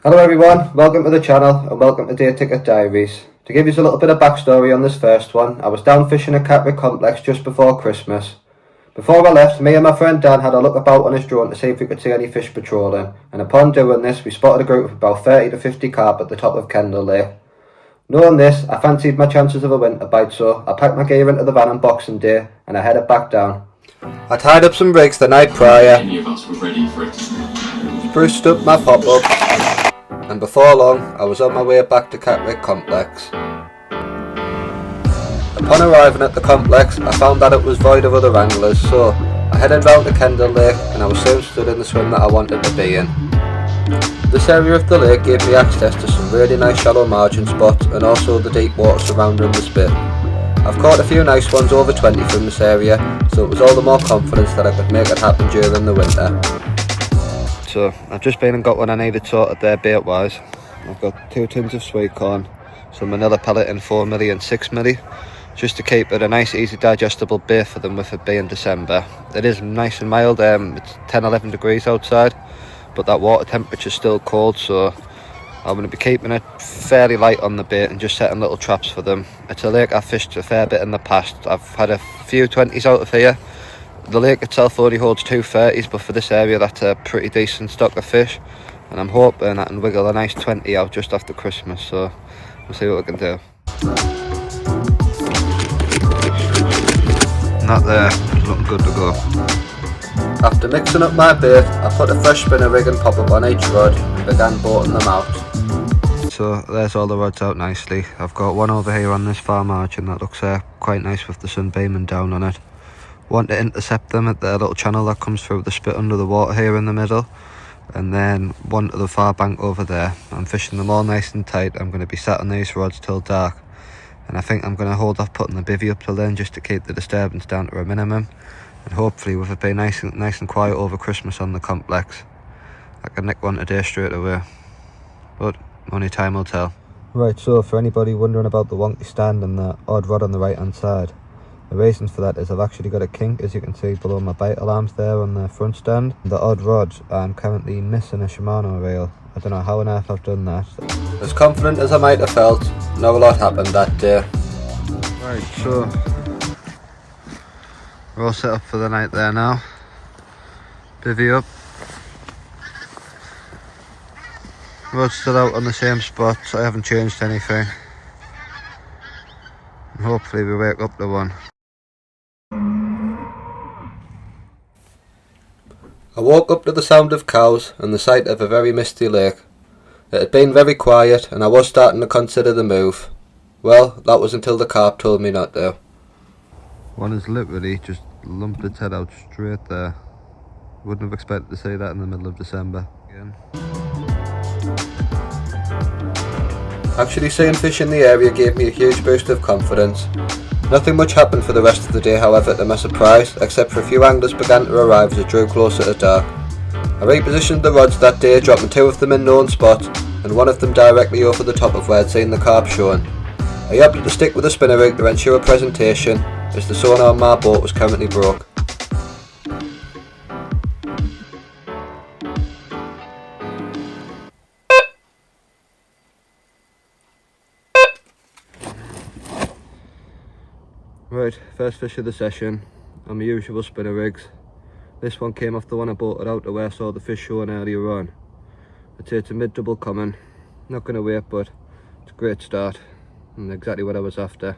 Hello everyone, welcome to the channel and welcome to Ticket Diaries. To give you a little bit of backstory on this first one, I was down fishing at Catterick Complex just before Christmas. Before I left, me and my friend Dan had a look about on his drone to see if we could see any fish patrolling, and upon doing this we spotted a group of about 30 to 50 carp at the top of Kendall Lake. Knowing this, I fancied my chances of a winter bite, so I packed my gear into the van on Boxing Day and I headed back down. I tied up some rigs the night prior, spruced up my pop-up, and before long I was on my way back to Catterick Complex. Upon arriving at the complex, I found that it was void of other anglers, so I headed round to Kendall Lake and I was soon stood in the swim that I wanted to be in. This area of the lake gave me access to some really nice shallow margin spots and also the deep water surrounding the spit. I've caught a few nice ones over 20 from this area, so it was all the more confidence that I could make it happen during the winter. So I've just been and got what I needed sorted there bait wise. I've got 2 tins of sweet corn, some manila pellet in 4mm and 6mm, just to keep it a nice easy digestible bait for them with it being December. It is nice and mild, it's 10-11 degrees outside, but that water temperature's still cold, so I'm going to be keeping it fairly light on the bait and just setting little traps for them. It's a lake I've fished a fair bit in the past. I've had a few 20s out of here. The lake itself only holds 2 30s, but for this area that's a pretty decent stock of fish, and I'm hoping I can wiggle a nice 20 out just after Christmas, so we'll see what we can do. Not there, it's looking good to go. After mixing up my bait, I put a fresh spinner rig and pop-up on each rod and began boating them out. So there's all the rods out nicely. I've got one over here on this far margin that looks quite nice with the sun beaming down on it. Want to intercept them at the little channel that comes through the spit under the water here in the middle, and then one to the far bank over there. I'm fishing them all nice and tight. I'm going to be sat on these rods till dark, and I think I'm going to hold off putting the bivvy up till then just to keep the disturbance down to a minimum, and hopefully with it being nice and quiet over Christmas on the complex, I can nick one today straight away, but only time will tell. Right, so for anybody wondering about the wonky stand and the odd rod on the right hand side, the reason for that is I've actually got a kink, as you can see below my bite alarms there on the front stand. The odd rod, I'm currently missing a Shimano reel. I don't know how on earth I've done that. As confident as I might have felt, not a lot happened that day. Right, so we're all set up for the night there now. Bivvy up. Rod's still out on the same spot, so I haven't changed anything. And hopefully we wake up to one. I woke up to the sound of cows and the sight of a very misty lake. It had been very quiet and I was starting to consider the move. Well, that was until the carp told me not to. One has literally just lumped its head out straight there. Wouldn't have expected to see that in the middle of December. Again. Actually seeing fish in the area gave me a huge boost of confidence. Nothing much happened for the rest of the day, however, to my surprise, except for a few anglers began to arrive as it drew closer to dark. I repositioned the rods that day, dropping 2 of them in known spots, and one of them directly over the top of where I'd seen the carp showing. I opted to stick with the spinner rig to ensure presentation, as the sonar on my boat was currently broke. Right, first fish of the session on my usual spinner rigs. This one came off the one I bolted out to where I saw the fish showing earlier on. I'd say it's a mid-double common. Not going to wait, but it's a great start and exactly what I was after.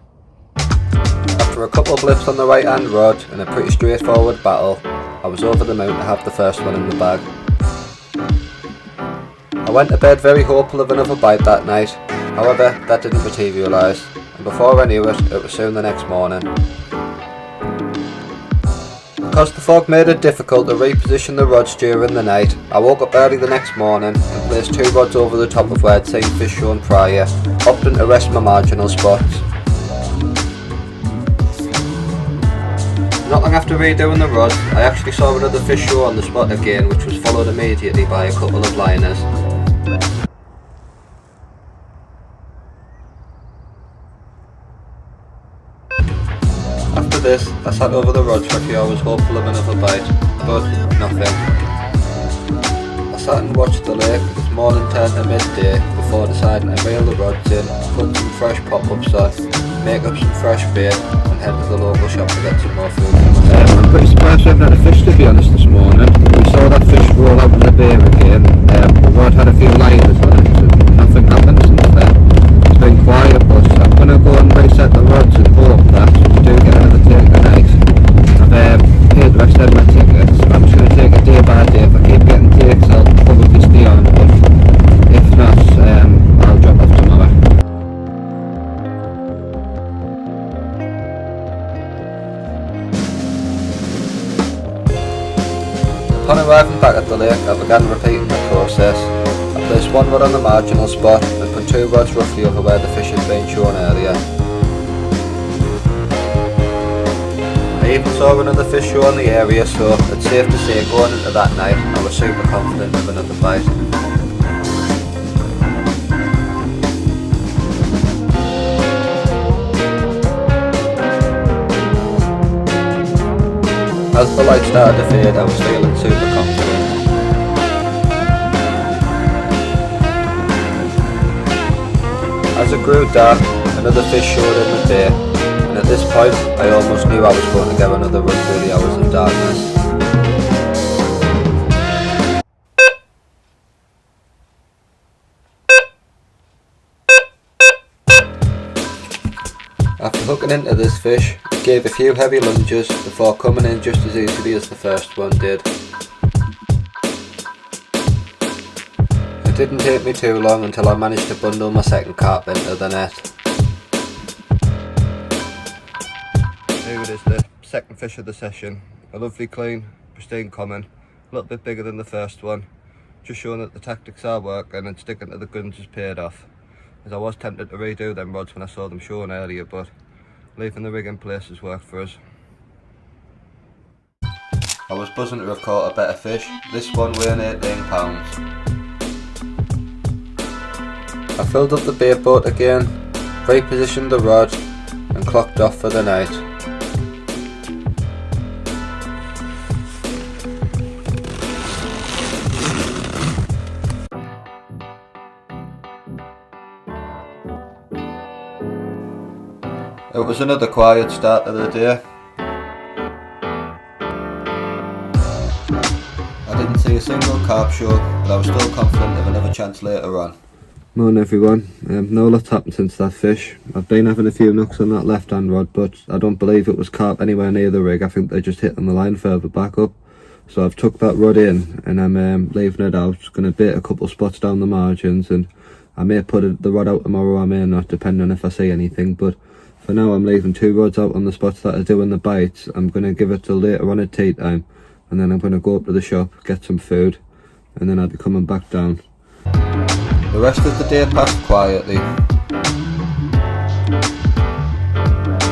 After a couple of blips on the right hand rod and a pretty straightforward battle, I was over the moon to have the first one in the bag. I went to bed very hopeful of another bite that night, however that didn't materialise. And before I knew it, it was soon the next morning. Because the fog made it difficult to reposition the rods during the night, I woke up early the next morning and placed 2 rods over the top of where I'd seen fish shown prior, opting to rest my marginal spots. Not long after redoing the rods, I actually saw another fish show on the spot again, which was followed immediately by a couple of liners. After this, I sat over the rods for a few hours hopeful of another bite, but nothing. I sat and watched the lake as morning 10 to midday before deciding to reel the rods in, put some fresh pop-ups on, make up some fresh bait and head to the local shop to get some more food for myself. I'm pretty surprised we haven't had a fish, to be honest, this morning. We saw that fish roll out in the bay again. The rod had a few liners on it and nothing happened since then. It's been quiet, but I'm going to go and reset the rods and hope that we do get another take tonight. I've paid the rest of my tickets. I'm just going to take it day by day. If I keep getting takes, I'll probably stay on, but if not, I'll drop off tomorrow. Upon arriving back at the lake, I began repeating the process. I placed one rod on the marginal spot and put two rods roughly over where the fish had been shown earlier. I even saw another fish show in the area, so it's safe to say going into that night I was super confident of another bite. As the light started to fade, I was feeling super confident. As it grew dark, another fish showed in the bay, and at this point I almost knew I was going to get another run through the hours of darkness. After hooking into this fish, it gave a few heavy lunges before coming in just as easily as the first one did. It didn't take me too long until I managed to bundle my second carp into the net. Here it is, the second fish of the session. A lovely clean, pristine common, a little bit bigger than the first one. Just showing that the tactics are working and sticking to the guns has paid off. As I was tempted to redo them rods when I saw them shown earlier, but leaving the rig in place has worked for us. I was buzzing to have caught a better fish, this one weighing 18 pounds. I filled up the bait boat again, repositioned the rod and clocked off for the night. It was another quiet start to the day. I didn't see a single carp show, but I was still confident of another chance later on. Morning everyone, no lot's happened since that fish. I've been having a few knocks on that left hand rod, but I don't believe it was carp anywhere near the rig. I think they just hit on the line further back up. So I've took that rod in and I'm leaving it out. Going to bait a couple spots down the margins, and I may put the rod out tomorrow, I may not, depending on if I see anything. But for now I'm leaving two rods out on the spots that are doing the bites. I'm going to give it till later on at tea time, and then I'm going to go up to the shop, get some food, and then I'll be coming back down. The rest of the day passed quietly.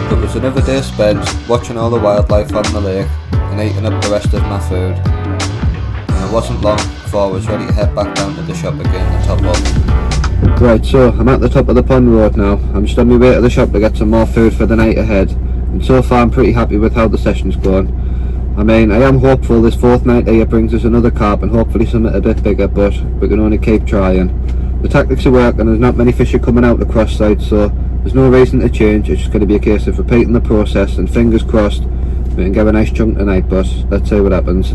It was another day spent watching all the wildlife on the lake and eating up the rest of my food. And it wasn't long before I was ready to head back down to the shop again to top up. Right, so I'm at the top of the pond road now. I'm just on my way to the shop to get some more food for the night ahead. And so far I'm pretty happy with how the session's gone. I mean, I am hopeful this fourth night here brings us another carp and hopefully something a bit bigger, but we can only keep trying. The tactics are working, there's not many fish are coming out the cross side, so there's no reason to change. It's just going to be a case of repeating the process, and fingers crossed we can get a nice chunk tonight, but let's see what happens.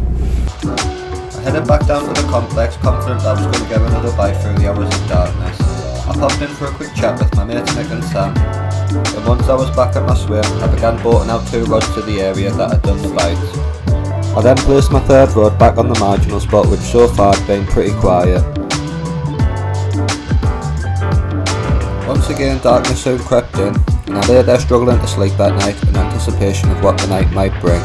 I headed back down to the complex, confident I was going to get another bite through the hours of darkness. I popped in for a quick chat with my mates Nick and Sam, and once I was back at my swim, I began boating out two rods to the area that had done the bites. I then placed my third rod back on the marginal spot, which so far had been pretty quiet. Once again darkness soon crept in, and I lay there struggling to sleep that night in anticipation of what the night might bring.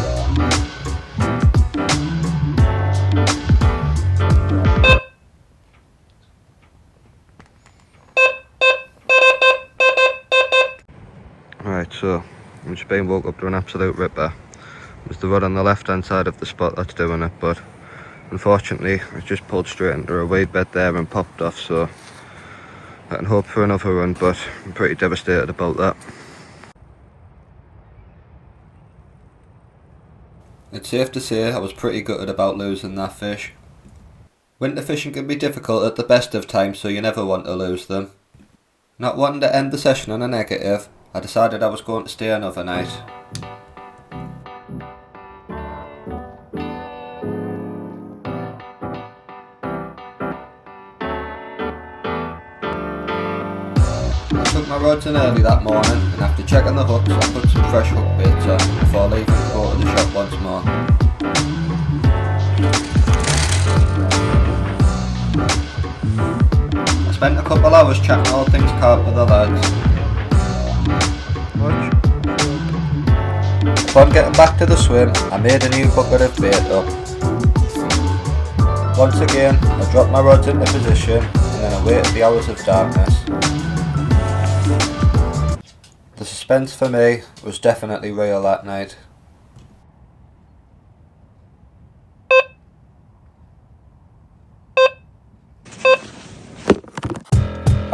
Right, so I'm just being woke up to an absolute ripper. There's the rod on the left hand side of the spot that's doing it, but unfortunately it just pulled straight into a weed bed there and popped off, so I can hope for another run, but I'm pretty devastated about that. It's safe to say I was pretty gutted about losing that fish. Winter fishing can be difficult at the best of times, so you never want to lose them. Not wanting to end the session on a negative, I decided I was going to stay another night. I took my rods in early that morning, and after checking the hooks I put some fresh hook baits on before leaving to go to the shop once more. I spent a couple hours chatting all things carp with the lads. Upon getting back to the swim, I made a new bucket of bait up. Once again, I dropped my rods into position and then awaited the hours of darkness. The suspense for me was definitely real that night.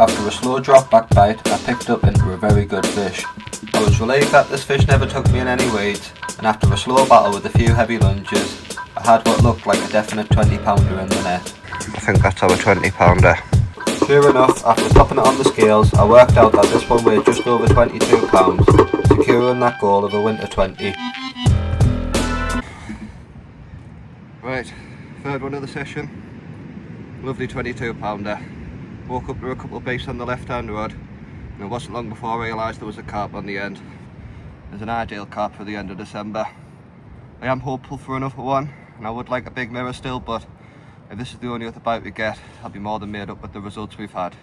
After a slow drop back bite, I picked up into a very good fish. I was relieved that this fish never took me in any weeds, and after a slow battle with a few heavy lunges, I had what looked like a definite 20-pounder in the net. I think that's our 20-pounder. Sure enough, after topping it on the scales, I worked out that this one weighed just over 22 pounds, securing that goal of a winter 20. Right, third one of the session. Lovely 22-pounder. Woke up to a couple of baits on the left-hand rod, and it wasn't long before I realised there was a carp on the end. There's an ideal carp for the end of December. I am hopeful for another one, and I would like a big mirror still, but if this is the only other bite we get, I'll be more than made up with the results we've had.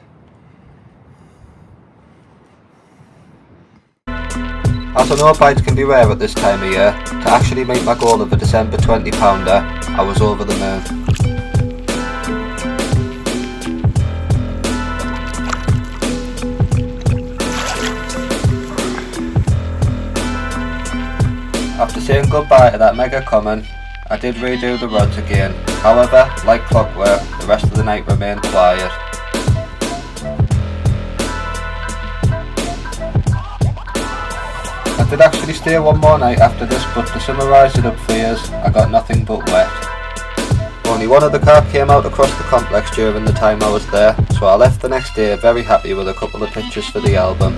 As I know bites can be rare at this time of year, to actually make my goal of a December 20-pounder, I was over the moon. After saying goodbye to that mega common, I did redo the rods again. However, like clockwork, the rest of the night remained quiet. I did actually stay one more night after this, but to summarise it up for you, I got nothing but wet. Only one of the carp came out across the complex during the time I was there, so I left the next day very happy with a couple of pictures for the album.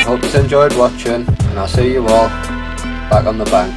Hope you enjoyed watching, and I'll see you all back on the bank.